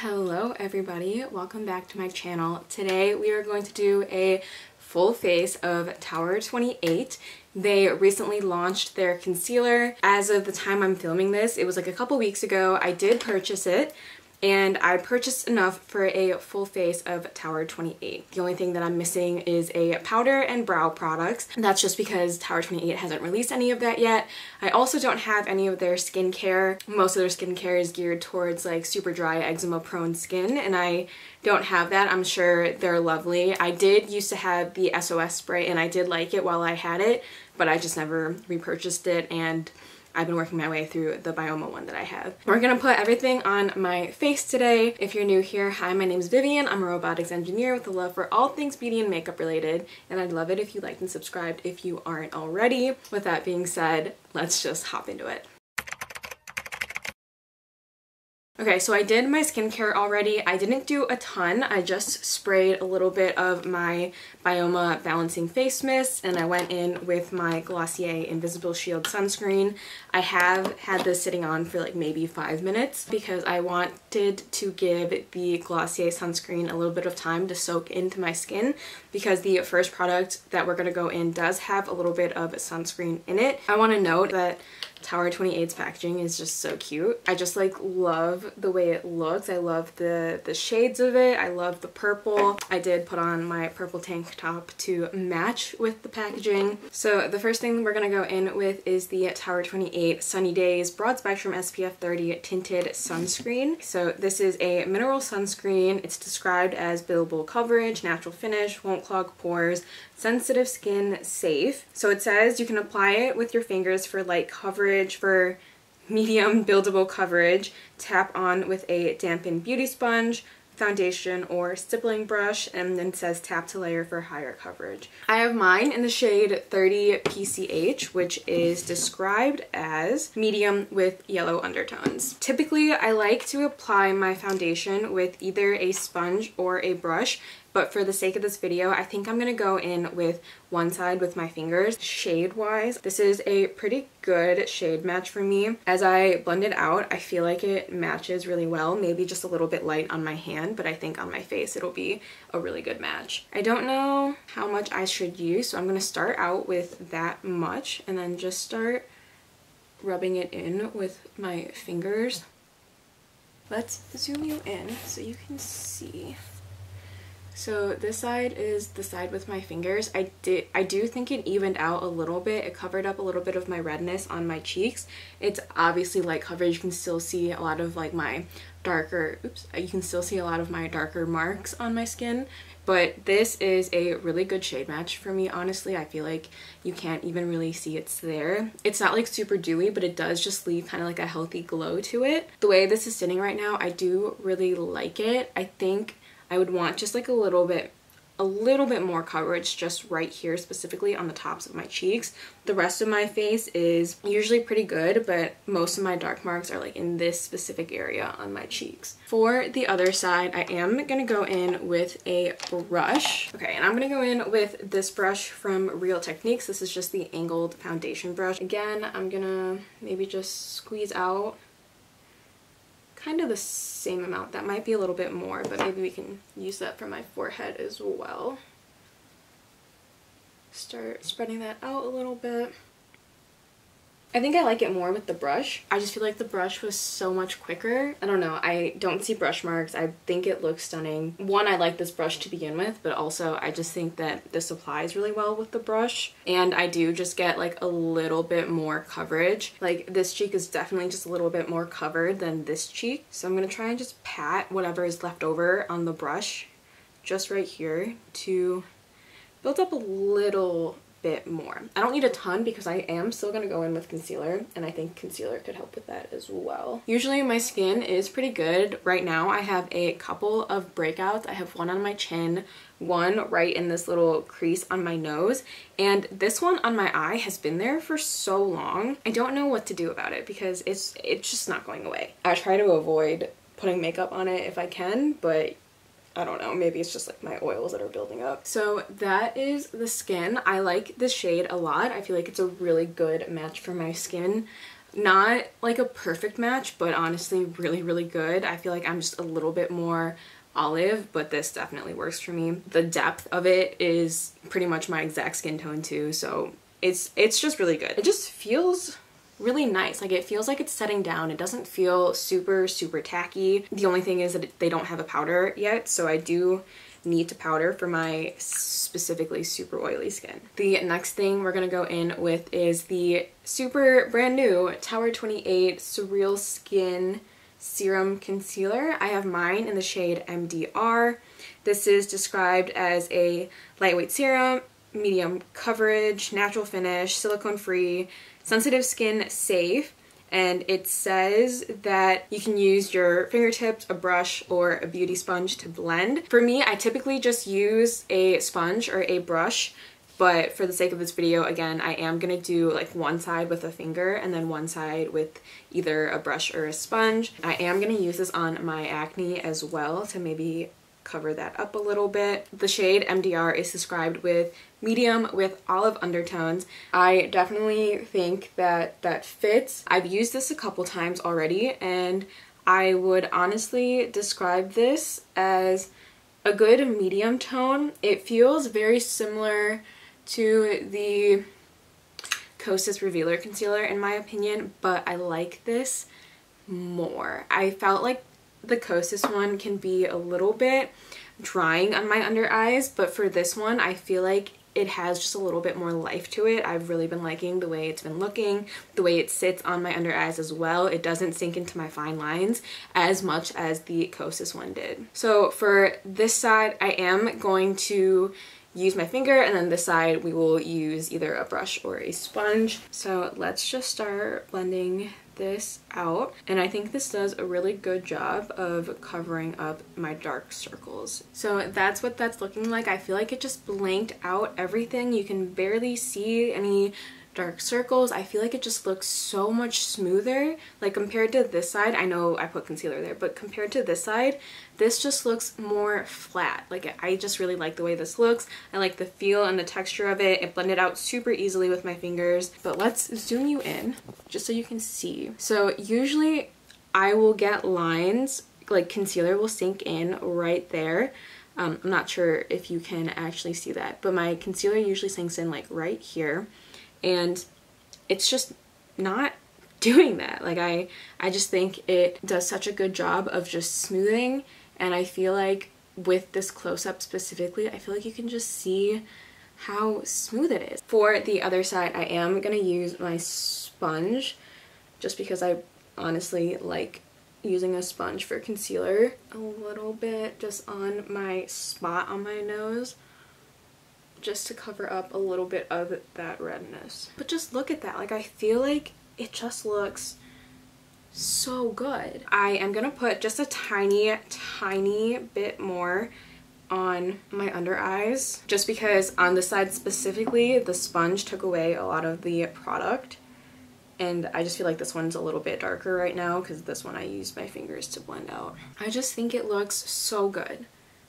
Hello everybody, welcome back to my channel. Today we are going to do a full face of Tower 28. They recently launched their concealer. As of the time I'm filming this, it was like a couple weeks ago. I did purchase it and I purchased enough for a full face of Tower 28. The only thing that I'm missing is a powder and brow products. That's just because Tower 28 hasn't released any of that yet. I also don't have any of their skincare. Most of their skincare is geared towards like super dry eczema prone skin and I don't have that. I'm sure they're lovely. I did used to have the SOS spray and I did like it while I had it, but I just never repurchased it and I've been working my way through the Bioma one that I have. We're gonna put everything on my face today. If you're new here, hi, my name is Vivian. I'm a robotics engineer with a love for all things beauty and makeup related, and I'd love it if you liked and subscribed if you aren't already. With that being said, let's just hop into it. Okay, so I did my skincare already. I didn't do a ton. I just sprayed a little bit of my Bioma Balancing Face Mist and I went in with my Glossier Invisible Shield Sunscreen. I have had this sitting on for like maybe 5 minutes because I wanted to give the Glossier sunscreen a little bit of time to soak into my skin because the first product that we're gonna go in does have a little bit of sunscreen in it. I want to note that Tower 28's packaging is just so cute. I just like love the way it looks. I love the shades of it. I love the purple. I did put on my purple tank top to match with the packaging. So the first thing we're gonna go in with is the Tower 28 Sunny Days Broad Spectrum SPF 30 Tinted Sunscreen. So this is a mineral sunscreen. It's described as buildable coverage, natural finish, won't clog pores, sensitive skin, safe. So it says you can apply it with your fingers for light coverage, for medium buildable coverage, tap on with a dampened beauty sponge, foundation, or stippling brush, and then it says tap to layer for higher coverage. I have mine in the shade 30 PCH, which is described as medium with yellow undertones. Typically, I like to apply my foundation with either a sponge or a brush, but for the sake of this video, I think I'm gonna go in with one side with my fingers. Shade-wise, this is a pretty good shade match for me. As I blend it out, I feel like it matches really well, maybe just a little bit light on my hand, but I think on my face it'll be a really good match. I don't know how much I should use, so I'm gonna start out with that much and then just start rubbing it in with my fingers. Let's zoom you in so you can see. So this side is the side with my fingers. I do think it evened out a little bit. It covered up a little bit of my redness on my cheeks. It's obviously light coverage. You can still see a lot of like my darker, you can still see a lot of my darker marks on my skin. But this is a really good shade match for me, honestly. I feel like you can't even really see it's there. It's not like super dewy, but it does just leave kind of like a healthy glow to it. The way this is sitting right now, I do really like it. I think I would want just like a little bit more coverage just right here, specifically on the tops of my cheeks. The rest of my face is usually pretty good, but most of my dark marks are like in this specific area on my cheeks. For the other side, I am gonna go in with a brush. Okay, and I'm gonna go in with this brush from Real Techniques. This is just the angled foundation brush. Again, I'm gonna maybe just squeeze out kind of the same amount. That might be a little bit more, but maybe we can use that for my forehead as well. Start spreading that out a little bit. I think I like it more with the brush. I just feel like the brush was so much quicker. I don't know, I don't see brush marks. I think it looks stunning. One, I like this brush to begin with, but also I just think that this applies really well with the brush. And I do just get like a little bit more coverage. Like this cheek is definitely just a little bit more covered than this cheek. So I'm gonna try and just pat whatever is left over on the brush just right here to build up a little bit more. I don't need a ton because I am still gonna go in with concealer and I think concealer could help with that as well. Usually my skin is pretty good. Right now I have a couple of breakouts. I have one on my chin, one right in this little crease on my nose, and this one on my eye has been there for so long. I don't know what to do about it because it's just not going away. I try to avoid putting makeup on it if I can, but I don't know, maybe it's just like my oils that are building up. So that is the skin. I like this shade a lot. I feel like it's a really good match for my skin. Not like a perfect match, but honestly really, really good. I feel like I'm just a little bit more olive, but this definitely works for me. The depth of it is pretty much my exact skin tone too, so it's just really good. It just feels really nice. Like, it feels like it's setting down. It doesn't feel super tacky. The only thing is that they don't have a powder yet, so I do need to powder for my specifically super oily skin. The next thing we're gonna go in with is the super brand new Tower 28 Surreal Skin Serum Concealer. I have mine in the shade MDR. This is described as a lightweight serum, medium coverage, natural finish, silicone free, sensitive skin safe, and it says that you can use your fingertips, a brush, or a beauty sponge to blend. For me, I typically just use a sponge or a brush, but for the sake of this video, again, I am gonna do like one side with a finger and then one side with either a brush or a sponge. I am gonna use this on my acne as well to maybe cover that up a little bit. The shade MDR is described with medium with olive undertones. I definitely think that that fits. I've used this a couple times already, and I would honestly describe this as a good medium tone. It feels very similar to the Kosas Revealer Concealer in my opinion, but I like this more. I felt like the Kosas one can be a little bit drying on my under eyes, but for this one I feel like it has just a little bit more life to it. I've really been liking the way it's been looking, the way it sits on my under eyes as well. It doesn't sink into my fine lines as much as the Kosas one did. So for this side, I am going to use my finger, and then this side we will use either a brush or a sponge. So let's just start blending this out, and I think this does a really good job of covering up my dark circles. So that's what that's looking like. I feel like it just blanked out everything. You can barely see any dark circles. I feel like it just looks so much smoother. Like, compared to this side, I know I put concealer there, but compared to this side, this just looks more flat. Like, I just really like the way this looks. I like the feel and the texture of it. It blended out super easily with my fingers. But let's zoom you in just so you can see. So usually I will get lines, like concealer will sink in right there. I'm not sure if you can actually see that, but my concealer usually sinks in like right here. And it's just not doing that. Like, I just think it does such a good job of just smoothing, and I feel like with this close-up specifically, I feel like you can just see how smooth it is. For the other side, I am gonna use my sponge just because I honestly like using a sponge for concealer a little bit just on my spot on my nose, just to cover up a little bit of that redness. But just look at that. Like, I feel like it just looks so good. I am gonna put just a tiny bit more on my under eyes, just because on this side specifically, the sponge took away a lot of the product. And I just feel like this one's a little bit darker right now because this one I used my fingers to blend out. I just think it looks so good.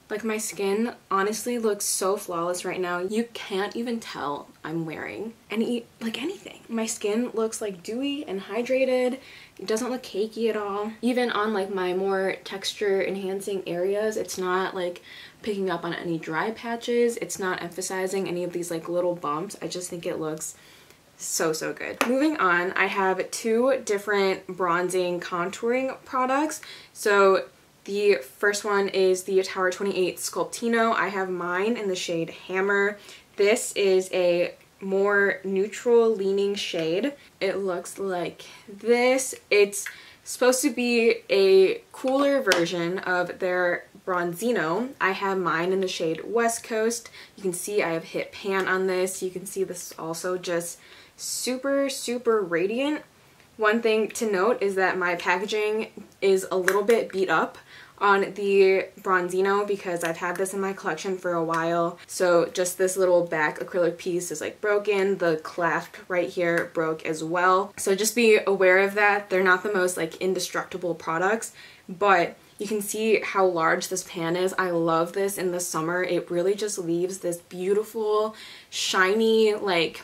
Like, my skin honestly looks so flawless right now. You can't even tell I'm wearing anything. My skin looks like dewy and hydrated. It doesn't look cakey at all. Even on like my more texture enhancing areas, it's not like picking up on any dry patches. It's not emphasizing any of these like little bumps. I just think it looks so good. Moving on, I have two different bronzing contouring products. So the first one is the Tower 28 Sculptino. I have mine in the shade Hammer. This is a more neutral leaning shade. It looks like this. It's supposed to be a cooler version of their Bronzino. I have mine in the shade West Coast. You can see I have hit pan on this. You can see this is also just super radiant. One thing to note is that my packaging is a little bit beat up on the Bronzino because I've had this in my collection for a while. So just this little back acrylic piece is like broken. The clasp right here broke as well. So just be aware of that. They're not the most like indestructible products, but you can see how large this pan is. I love this in the summer. It really just leaves this beautiful, shiny, like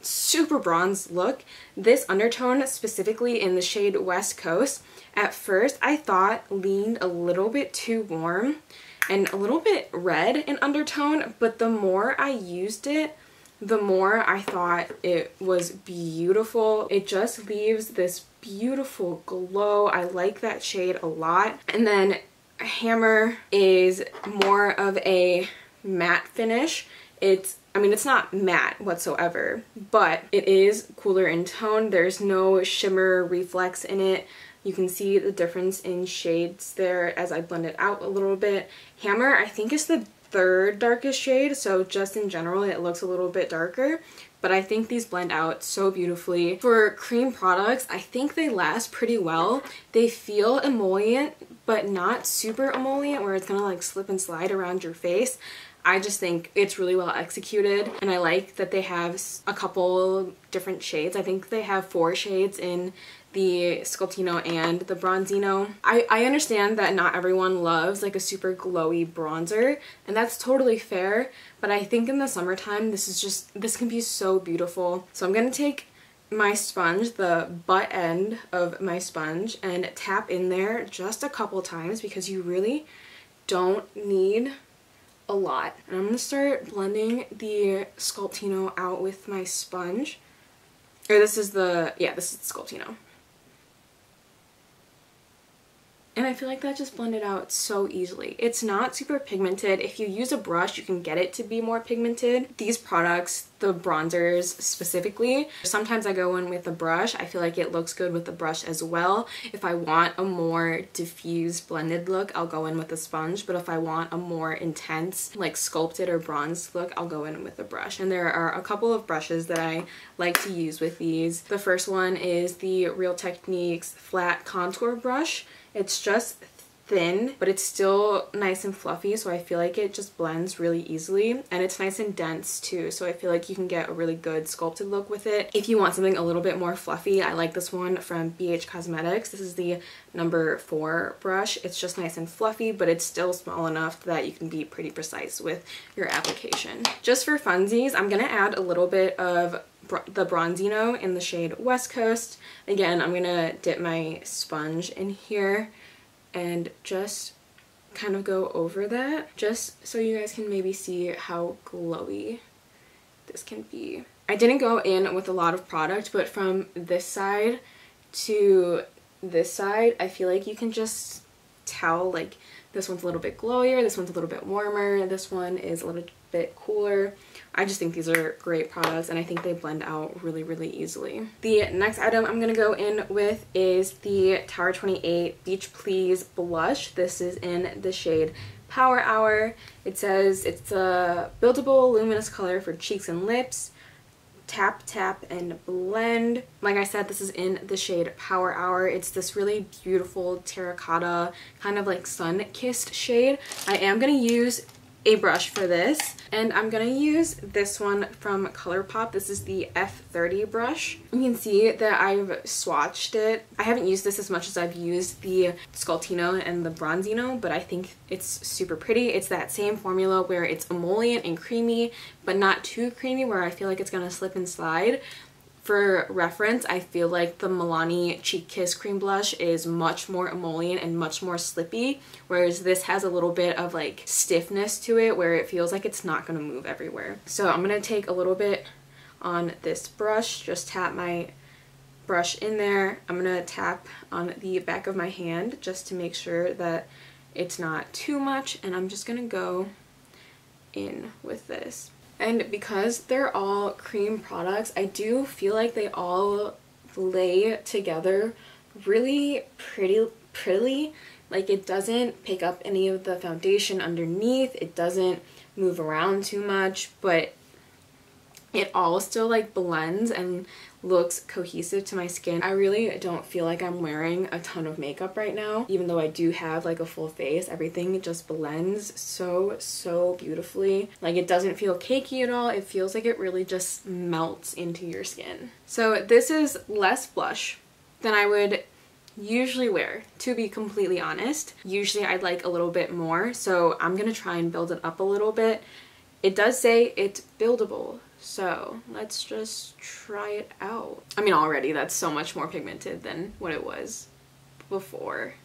super bronze look. This undertone, specifically in the shade West Coast, at first I thought leaned a little bit too warm and a little bit red in undertone, but the more I used it, the more I thought it was beautiful. It just leaves this beautiful glow. I like that shade a lot. And then Hammer is more of a matte finish. I mean, it's not matte whatsoever, but it is cooler in tone. There's no shimmer reflex in it. You can see the difference in shades there as I blend it out a little bit. Hammer, I think, is the third darkest shade, so just in general it looks a little bit darker, but I think these blend out so beautifully. For cream products, I think they last pretty well. They feel emollient, but not super emollient where it's gonna like slip and slide around your face. I just think it's really well executed, and I like that they have a couple different shades. I think they have 4 shades in the Sculptino and the Bronzino. I understand that not everyone loves like a super glowy bronzer, and that's totally fair, but I think in the summertime this can be so beautiful. So I'm gonna take my sponge, the butt end of my sponge, and tap in there just a couple times because you really don't need a lot. And I'm gonna start blending the Sculptino out with my sponge. Or this is the Sculptino. And I feel like that just blended out so easily. It's not super pigmented. If you use a brush, you can get it to be more pigmented. These products, the bronzers specifically, sometimes I go in with a brush. I feel like it looks good with the brush as well. If I want a more diffused blended look, I'll go in with a sponge. But if I want a more intense, like sculpted or bronzed look, I'll go in with a brush. And there are a couple of brushes that I like to use with these. The first one is the Real Techniques Flat Contour Brush. It's just thin, but it's still nice and fluffy, so I feel like it just blends really easily. And it's nice and dense too, so I feel like you can get a really good sculpted look with it. If you want something a little bit more fluffy, I like this one from BH Cosmetics. This is the number 4 brush. It's just nice and fluffy, but it's still small enough that you can be pretty precise with your application. Just for funsies, I'm gonna add a little bit of the Bronzino in the shade West Coast. Again, I'm gonna dip my sponge in here and just kind of go over that, just so you guys can maybe see how glowy this can be. I didn't go in with a lot of product, but from this side to this side, I feel like you can just tell, like, this one's a little bit glowier, this one's a little bit warmer, this one is a little bit cooler. I just think these are great products, and I think they blend out really, really easily. The next item I'm gonna go in with is the Tower 28 Beach Please Blush. This is in the shade Power Hour. It says it's a buildable luminous color for cheeks and lips. Tap, tap, and blend. Like I said, this is in the shade Power Hour. It's this really beautiful terracotta, kind of like sun-kissed shade. I am gonna use a brush for this, and I'm gonna use this one from ColourPop. This is the F30 brush. You can see that I've swatched it. I haven't used this as much as I've used the Sculptino and the Bronzino, but I think it's super pretty. It's that same formula where it's emollient and creamy, but not too creamy where I feel like it's gonna slip and slide. For reference, I feel like the Milani Cheek Kiss Cream Blush is much more emollient and much more slippy, whereas this has a little bit of like stiffness to it where it feels like it's not going to move everywhere. So I'm going to take a little bit on this brush, just tap my brush in there. I'm going to tap on the back of my hand just to make sure that it's not too much, and I'm just going to go in with this. And because they're all cream products, I do feel like they all lay together really prettily. Like, it doesn't pick up any of the foundation underneath, it doesn't move around too much, but it all still like blends and looks cohesive to my skin. I really don't feel like I'm wearing a ton of makeup right now. Even though I do have like a full face, everything just blends so beautifully. Like, it doesn't feel cakey at all. It feels like it really just melts into your skin. So this is less blush than I would usually wear, to be completely honest. Usually I'd like a little bit more, so I'm gonna try and build it up a little bit. It does say it's buildable, So let's just try it out. I mean, already that's so much more pigmented than what it was before.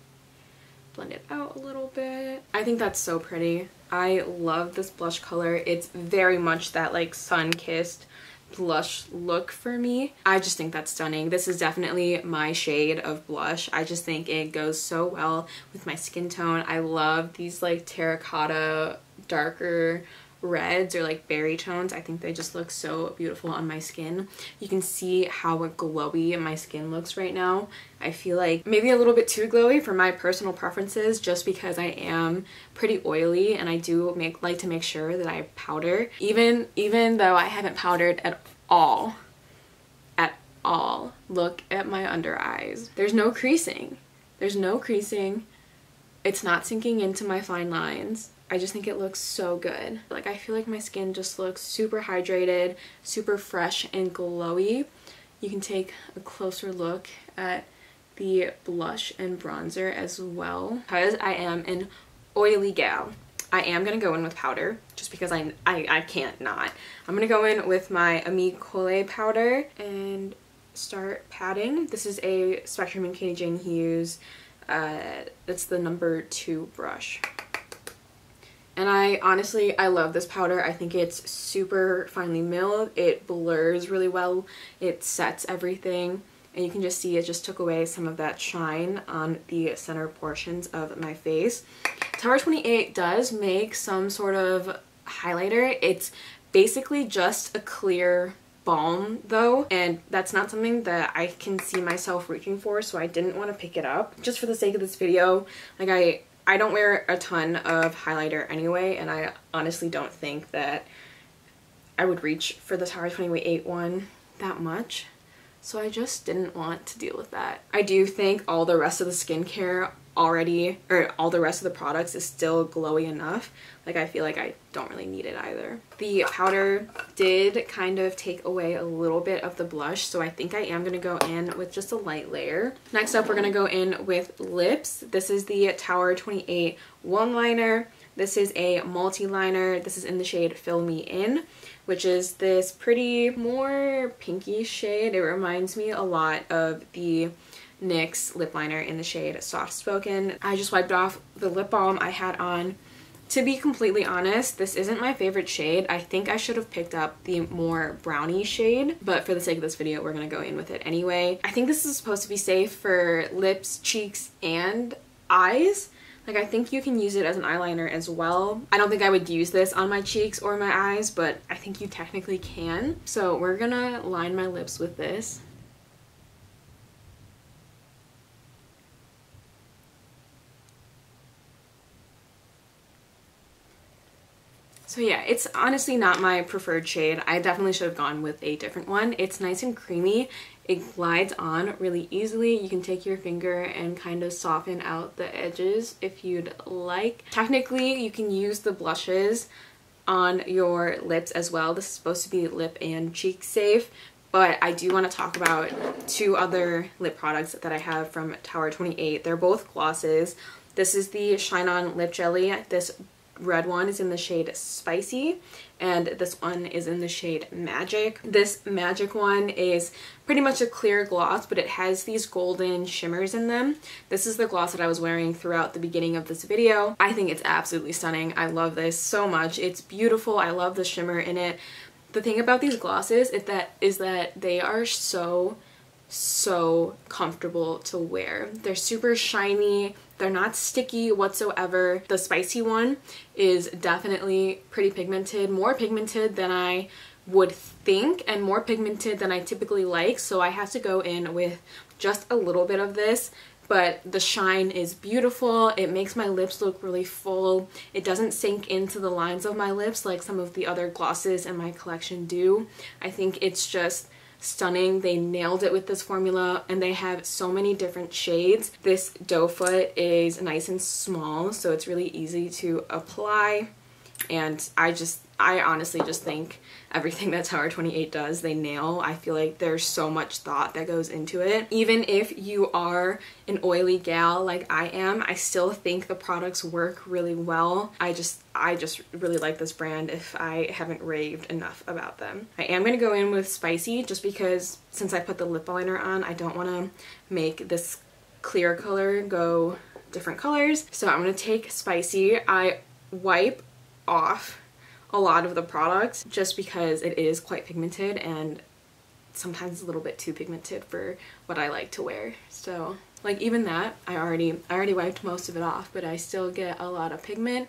Blend it out a little bit. I think that's so pretty. I love this blush color. It's very much that like sun-kissed blush look for me. I just think that's stunning. This is definitely my shade of blush. I just think it goes so well with my skin tone. I love these like terracotta darker reds or like berry tones. I think they just look so beautiful on my skin. You can see how glowy my skin looks right now. I feel like maybe a little bit too glowy for my personal preferences, just because I am pretty oily and I do like to make sure that I powder. Even though I haven't powdered at all. Look at my under eyes. There's no creasing. There's no creasing. It's not sinking into my fine lines. I just think it looks so good. Like, I feel like my skin just looks super hydrated, super fresh and glowy. You can take a closer look at the blush and bronzer as well. Because I am an oily gal, I am going to go in with powder just because I can't not. I'm going to go in with my Ami Colé powder and start patting. This is a Spectrum and Katie Jane Hughes. It's the number 2 brush. And I love this powder. I think it's super finely milled. It blurs really well. It sets everything. And you can just see it just took away some of that shine on the center portions of my face. Tower 28 does make some sort of highlighter. It's basically just a clear balm though, and that's not something that I can see myself reaching for, so I didn't want to pick it up. Just for the sake of this video, like I don't wear a ton of highlighter anyway, and I honestly don't think that I would reach for the Tower 28 one that much. So I just didn't want to deal with that. I do think all the rest of the skincare already, or all the rest of the products is still glowy enough. Like, I feel like I don't really need it either. The powder did kind of take away a little bit of the blush, so I think I am going to go in with just a light layer. Next up, we're going to go in with lips. This is the Tower 28 one liner. This is a multi-liner. This is in the shade Fill Me In, which is this pretty more pinky shade. It reminds me a lot of the NYX lip liner in the shade Soft Spoken. I just wiped off the lip balm I had on. To be completely honest, this isn't my favorite shade. I think I should have picked up the more brownie shade, but for the sake of this video, we're gonna go in with it anyway. I think this is supposed to be safe for lips, cheeks, and eyes. Like, I think you can use it as an eyeliner as well. I don't think I would use this on my cheeks or my eyes, but I think you technically can. So we're gonna line my lips with this. So yeah, it's honestly not my preferred shade. I definitely should have gone with a different one. It's nice and creamy. It glides on really easily. You can take your finger and kind of soften out the edges if you'd like. Technically, you can use the blushes on your lips as well. This is supposed to be lip and cheek safe, but I do want to talk about 2 other lip products that I have from Tower 28. They're both glosses. This is the Shine On Lip Jelly. This red one is in the shade Spicy, and this one is in the shade Magic. This Magic one is pretty much a clear gloss, but it has these golden shimmers in them. This is the gloss that I was wearing throughout the beginning of this video. I think it's absolutely stunning. I love this so much. It's beautiful. I love the shimmer in it. The thing about these glosses is that they are so comfortable to wear. They're super shiny. They're not sticky whatsoever. The Spicy one is definitely pretty pigmented, more pigmented than I would think and more pigmented than I typically like, so I have to go in with just a little bit of this, but the shine is beautiful. It makes my lips look really full. It doesn't sink into the lines of my lips like some of the other glosses in my collection do. I think it's just stunning. They nailed it with this formula, and they have so many different shades. This doe foot is nice and small, so it's really easy to apply. and I honestly just think everything that Tower 28 does, they nail. I feel like there's so much thought that goes into it. Even if you are an oily gal like I am, I still think the products work really well. I just really like this brand if I haven't raved enough about them. I am going to go in with Spicy just because since I put the lip liner on, I don't want to make this clear color go different colors. So I'm going to take Spicy. I wipe off a lot of the products just because it is quite pigmented and sometimes a little bit too pigmented for what I like to wear. So like even that, I already wiped most of it off, but I still get a lot of pigment.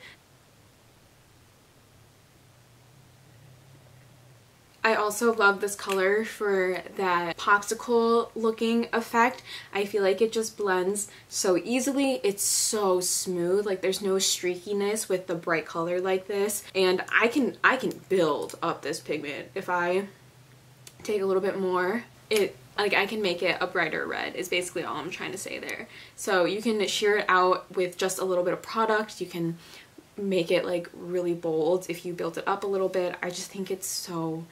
I also love this color for that popsicle looking effect. I feel like it just blends so easily. It's so smooth, like there's no streakiness with the bright color like this. And I can build up this pigment. If I take a little bit more, I can make it a brighter red is basically all I'm trying to say there. So you can sheer it out with just a little bit of product. You can make it like really bold if you build it up a little bit. I just think it's so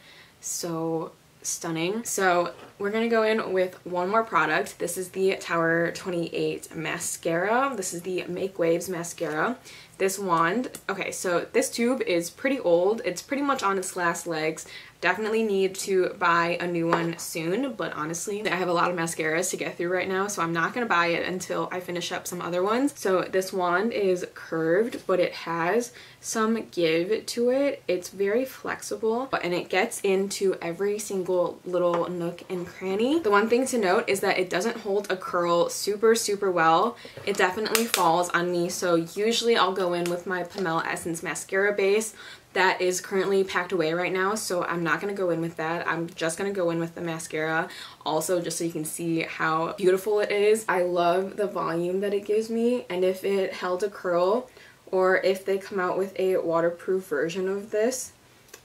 stunning. So we're gonna go in with one more product. This is the Tower 28 mascara. This is the Make Waves mascara. This wand, okay, so this tube is pretty old. It's pretty much on its last legs. Definitely need to buy a new one soon, but honestly, I have a lot of mascaras to get through right now, so I'm not gonna buy it until I finish up some other ones. So this wand is curved, but it has some give to it. It's very flexible, and it gets into every single little nook and cranny. The one thing to note is that it doesn't hold a curl super well. It definitely falls on me, so usually I'll go in with my Pomelo Essence mascara base. That is currently packed away right now, so I'm not going to go in with that. I'm just going to go in with the mascara also, just so you can see how beautiful it is. I love the volume that it gives me, and if it held a curl or if they come out with a waterproof version of this,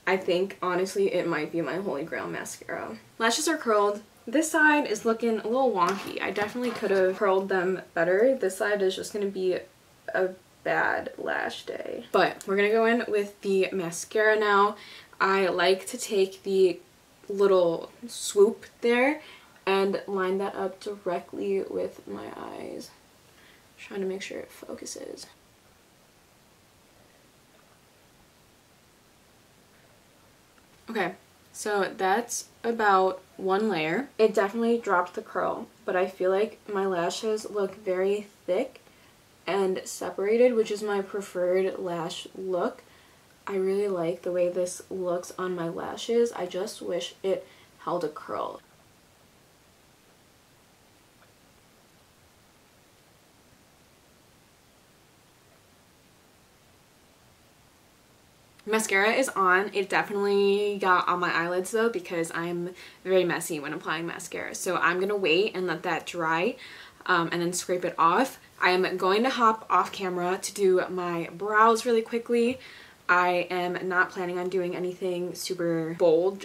I think honestly it might be my holy grail mascara. Lashes are curled. This side is looking a little wonky. I definitely could have curled them better. This side is just going to be a bad lash day. But we're gonna go in with the mascara now. I like to take the little swoop there and line that up directly with my eyes. Trying to make sure it focuses. Okay, so that's about one layer. It definitely dropped the curl, but I feel like my lashes look very thick and separated, which is my preferred lash look. I really like the way this looks on my lashes. I just wish it held a curl. Mascara is on. It definitely got on my eyelids though because I'm very messy when applying mascara. So I'm gonna wait and let that dry and then scrape it off. I am going to hop off camera to do my brows really quickly. I am not planning on doing anything super bold,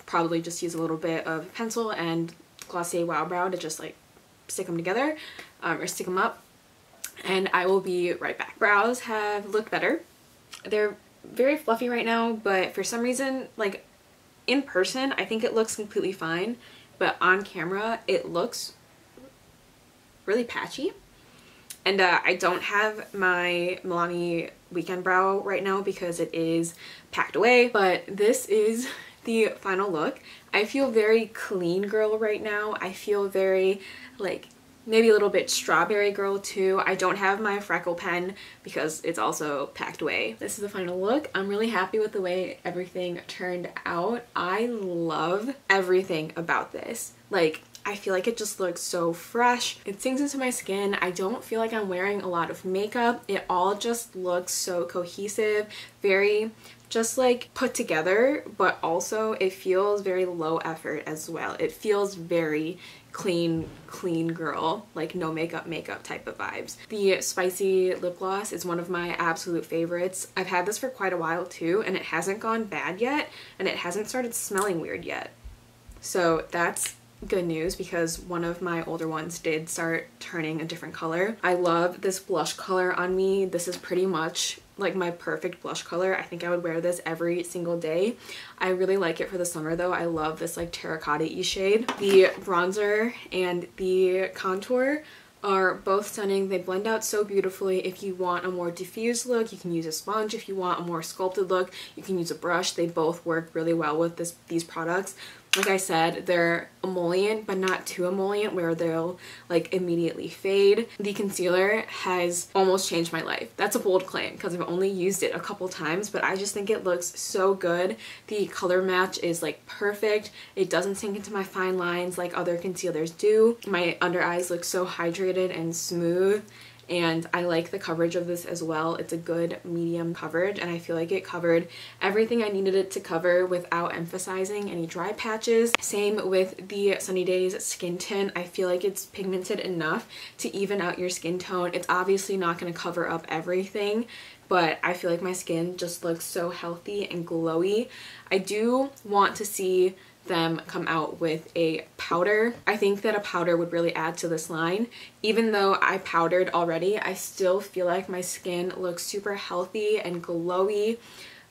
probably just use a little bit of pencil and Glossier Wow Brow to just like stick them together or stick them up, and I will be right back. Brows have looked better. They're very fluffy right now, but for some reason, like in person, I think it looks completely fine, but on camera, it looks really patchy. And I don't have my Milani Weekend Brow right now because it is packed away, but this is the final look. I feel very clean girl right now. I feel very like maybe a little bit strawberry girl too. I don't have my freckle pen because it's also packed away. This is the final look. I'm really happy with the way everything turned out. I love everything about this. Like, I feel like it just looks so fresh. It sinks into my skin. I don't feel like I'm wearing a lot of makeup. It all just looks so cohesive, very just like put together, but also it feels very low effort as well. It feels very clean girl, like no makeup type of vibes. The Spicy lip gloss is one of my absolute favorites. I've had this for quite a while too, and it hasn't gone bad yet, and it hasn't started smelling weird yet. So that's good news because one of my older ones did start turning a different color. I love this blush color on me. This is pretty much like my perfect blush color. I think I would wear this every single day. I really like it for the summer though. I love this like terracotta-y shade. The bronzer and the contour are both stunning. They blend out so beautifully. If you want a more diffused look, you can use a sponge. If you want a more sculpted look, you can use a brush. They both work really well with these products. Like I said, they're emollient, but not too emollient where they'll like immediately fade. The concealer has almost changed my life. That's a bold claim because I've only used it a couple times, but I just think it looks so good. The color match is like perfect. It doesn't sink into my fine lines like other concealers do. My under eyes look so hydrated and smooth. And I like the coverage of this as well. It's a good medium coverage and I feel like it covered everything I needed it to cover without emphasizing any dry patches. Same with the Sunny Days skin tint. I feel like it's pigmented enough to even out your skin tone. It's obviously not going to cover up everything, but I feel like my skin just looks so healthy and glowy. I do want to see them come out with a powder. I think that a powder would really add to this line. Even though I powdered already, I still feel like my skin looks super healthy and glowy.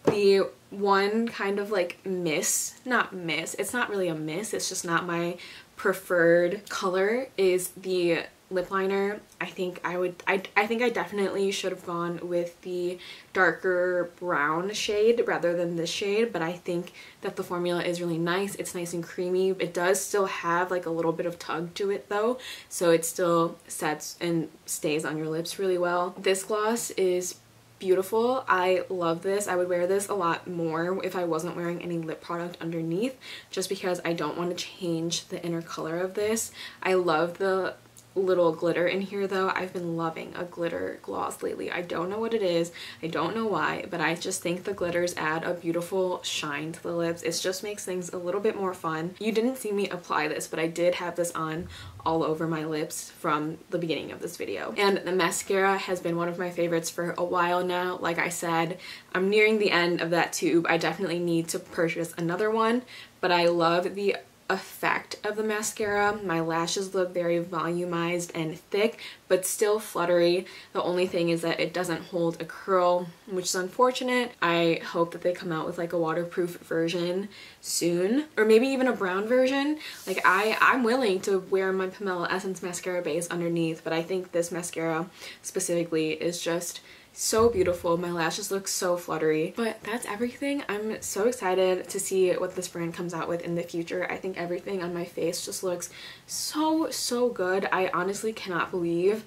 The one kind of like it's not really a miss, it's just not my preferred color is the lip liner. I think I definitely should have gone with the darker brown shade rather than this shade, but I think that the formula is really nice. It's nice and creamy. It does still have like a little bit of tug to it though, so it still sets and stays on your lips really well. This gloss is beautiful. I love this. I would wear this a lot more if I wasn't wearing any lip product underneath, just because I don't want to change the inner color of this. I love the little glitter in here though. I've been loving a glitter gloss lately. I don't know what it is. I don't know why, but I just think the glitters add a beautiful shine to the lips. It just makes things a little bit more fun. You didn't see me apply this, but I did have this on all over my lips from the beginning of this video. And the mascara has been one of my favorites for a while now. Like I said, I'm nearing the end of that tube. I definitely need to purchase another one, but I love the effect of the mascara. My lashes look very volumized and thick, but still fluttery. The only thing is that it doesn't hold a curl, which is unfortunate. I hope that they come out with like a waterproof version soon, or maybe even a brown version. Like I'm willing to wear my Pomelo Essence mascara base underneath, but I think this mascara specifically is just so beautiful. My lashes look so fluttery. But that's everything. I'm so excited to see what this brand comes out with in the future. I think everything on my face just looks so good. I honestly cannot believe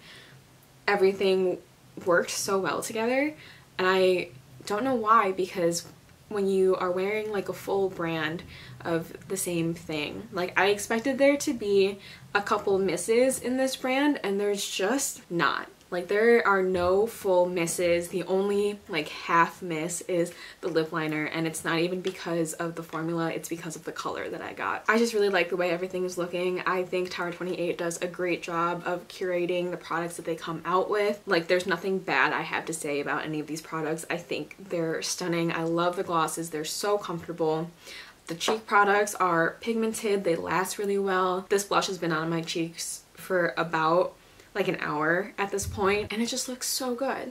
everything worked so well together, and I don't know why, because when you are wearing like a full brand of the same thing, like I expected there to be a couple misses in this brand, and there's just not. Like there are no full misses. The only like half miss is the lip liner, and it's not even because of the formula, it's because of the color that I got. I just really like the way everything is looking. I think Tower 28 does a great job of curating the products that they come out with. Like there's nothing bad I have to say about any of these products. I think they're stunning. I love the glosses. They're so comfortable. The cheek products are pigmented. They last really well. This blush has been on my cheeks for about like an hour at this point, and it just looks so good.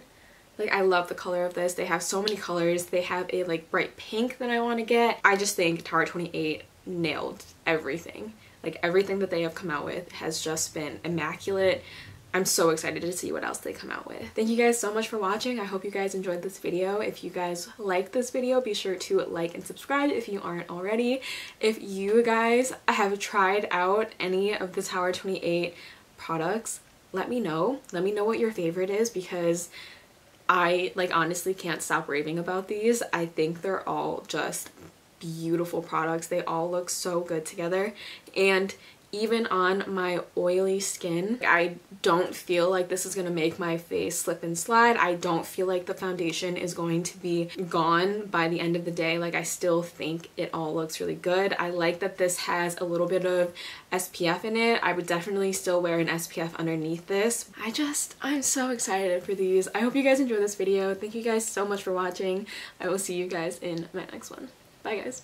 Like I love the color of this. They have so many colors. They have a like bright pink that I want to get. I just think Tower 28 nailed everything. Like everything that they have come out with has just been immaculate. I'm so excited to see what else they come out with. Thank you guys so much for watching. I hope you guys enjoyed this video. If you guys like this video, be sure to like and subscribe if you aren't already. If you guys have tried out any of the Tower 28 products, let me know. Let me know what your favorite is, because I like honestly can't stop raving about these. I think they're all just beautiful products. They all look so good together, and even on my oily skin, I don't feel like this is gonna make my face slip and slide. I don't feel like the foundation is going to be gone by the end of the day. Like I still think it all looks really good. I like that this has a little bit of SPF in it. I would definitely still wear an SPF underneath this. I'm so excited for these. I hope you guys enjoyed this video. Thank you guys so much for watching. I will see you guys in my next one. Bye guys.